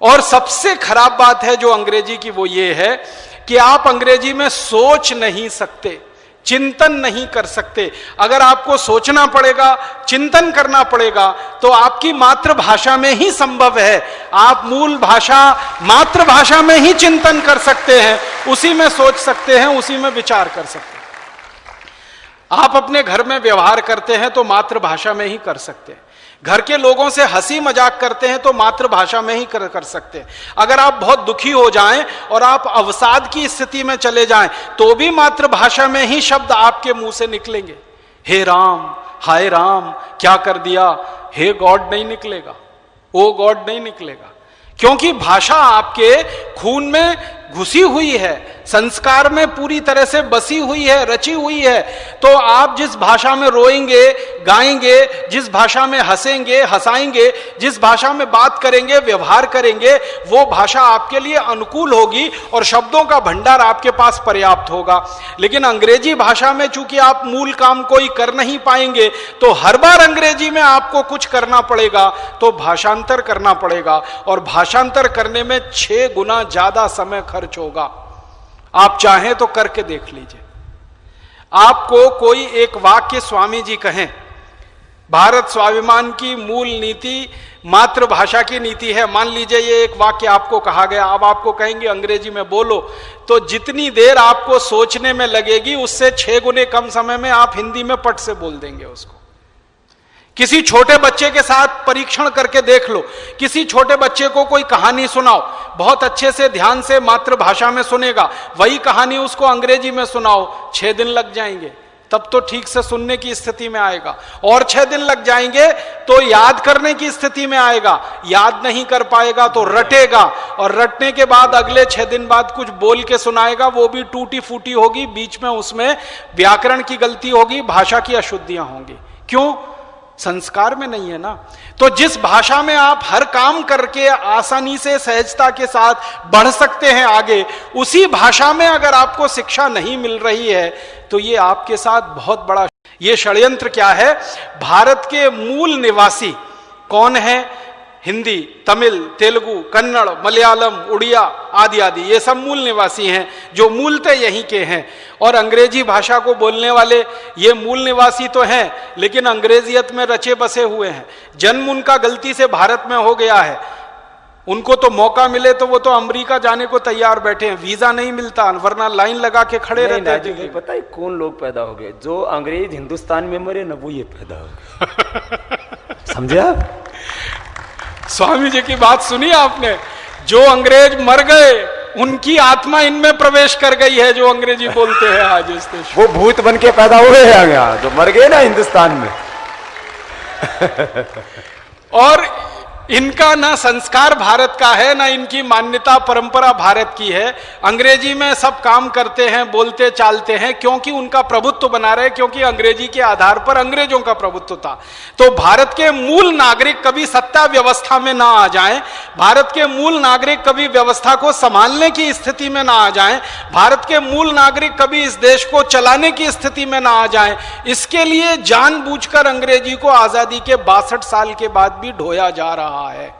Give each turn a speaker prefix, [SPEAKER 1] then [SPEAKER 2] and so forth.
[SPEAKER 1] और सबसे खराब बात है जो अंग्रेजी की वो ये है कि आप अंग्रेजी में सोच नहीं सकते, चिंतन नहीं कर सकते। अगर आपको सोचना पड़ेगा, चिंतन करना पड़ेगा, तो आपकी मातृभाषा में ही संभव है। आप मूल भाषा मातृभाषा में ही चिंतन कर सकते हैं, उसी में सोच सकते हैं, उसी में विचार कर सकते हैं। आप अपने घर में व्यवहार करते हैं तो मातृभाषा में ही कर सकते हैं। घर के लोगों से हंसी मजाक करते हैं तो मातृभाषा में ही कर सकते हैं। अगर आप बहुत दुखी हो जाएं और आप अवसाद की स्थिति में चले जाएं तो भी मातृभाषा में ही शब्द आपके मुंह से निकलेंगे। हे राम, हाय राम, क्या कर दिया, हे गॉड नहीं निकलेगा, ओ गॉड नहीं निकलेगा, क्योंकि भाषा आपके खून में घुसी हुई है, संस्कार में पूरी तरह से बसी हुई है, रची हुई है। तो आप जिस भाषा में रोएंगे, गाएंगे, जिस भाषा में हंसेंगे, हंसाएंगे, जिस भाषा में बात करेंगे, व्यवहार करेंगे, वो भाषा आपके लिए अनुकूल होगी और शब्दों का भंडार आपके पास पर्याप्त होगा। लेकिन अंग्रेजी भाषा में चूंकि आप मूल काम कोई कर नहीं पाएंगे, तो हर बार अंग्रेजी में आपको कुछ करना पड़ेगा, तो भाषांतर करना पड़ेगा, और भाषांतर करने में 6 गुना ज्यादा समय खर्च होगा। आप चाहें तो करके देख लीजिए। आपको कोई एक वाक्य स्वामी जी कहें, भारत स्वाभिमान की मूल नीति मातृभाषा की नीति है, मान लीजिए ये एक वाक्य आपको कहा गया, अब आपको कहेंगे अंग्रेजी में बोलो, तो जितनी देर आपको सोचने में लगेगी उससे 6 गुने कम समय में आप हिंदी में पट से बोल देंगे उसको। किसी छोटे बच्चे के साथ परीक्षण करके देख लो, किसी छोटे बच्चे को कोई कहानी सुनाओ, बहुत अच्छे से ध्यान से मातृभाषा में सुनेगा, वही कहानी उसको अंग्रेजी में सुनाओ, 6 दिन लग जाएंगे, तब तो ठीक से सुनने की स्थिति में आएगा, और 6 दिन लग जाएंगे तो याद करने की स्थिति में आएगा, याद नहीं कर पाएगा तो रटेगा, और रटने के बाद अगले 6 दिन बाद कुछ बोल के सुनाएगा, वो भी टूटी फूटी होगी, बीच में उसमें व्याकरण की गलती होगी, भाषा की अशुद्धियां होंगी। क्यों? संस्कार में नहीं है ना। तो जिस भाषा में आप हर काम करके आसानी से, सहजता के साथ बढ़ सकते हैं आगे, उसी भाषा में अगर आपको शिक्षा नहीं मिल रही है तो ये आपके साथ बहुत बड़ा ये षड्यंत्र क्या है। भारत के मूल निवासी कौन है? हिंदी, तमिल, तेलुगु, कन्नड़, मलयालम, उड़िया आदि आदि, ये सब मूल निवासी हैं जो मूलतः यहीं के हैं। और अंग्रेजी भाषा को बोलने वाले ये मूल निवासी तो हैं, लेकिन अंग्रेजियत में रचे बसे हुए हैं। जन्म उनका गलती से भारत में हो गया है, उनको तो मौका मिले तो वो तो अमेरिका जाने को तैयार बैठे हैं, वीजा नहीं मिलता, वरना लाइन लगा के खड़े रहते हैं।
[SPEAKER 2] पता है कौन लोग पैदा हो गए? जो अंग्रेज हिंदुस्तान में मरे ना, वो ये पैदा हो गए। समझे आप?
[SPEAKER 1] स्वामी जी की बात सुनी आपने? जो अंग्रेज मर गए उनकी आत्मा इनमें प्रवेश कर गई है, जो अंग्रेजी बोलते हैं आज इस देश।
[SPEAKER 2] वो भूत बन के पैदा हुए हैं यहाँ, जो मर गए ना हिंदुस्तान में।
[SPEAKER 1] और इनका ना संस्कार भारत का है, ना इनकी मान्यता परंपरा भारत की है। अंग्रेजी में सब काम करते हैं, बोलते चालते हैं, क्योंकि उनका प्रभुत्व बना रहे, क्योंकि अंग्रेजी के आधार पर अंग्रेजों का प्रभुत्व था। तो भारत के मूल नागरिक कभी सत्ता व्यवस्था में ना आ जाएं, भारत के मूल नागरिक कभी व्यवस्था को संभालने की स्थिति में ना आ जाएं, भारत के मूल नागरिक कभी इस देश को चलाने की स्थिति में ना आ जाएं, इसके लिए जानबूझकर अंग्रेजी को आजादी के 62 साल के बाद भी ढोया जा रहा है।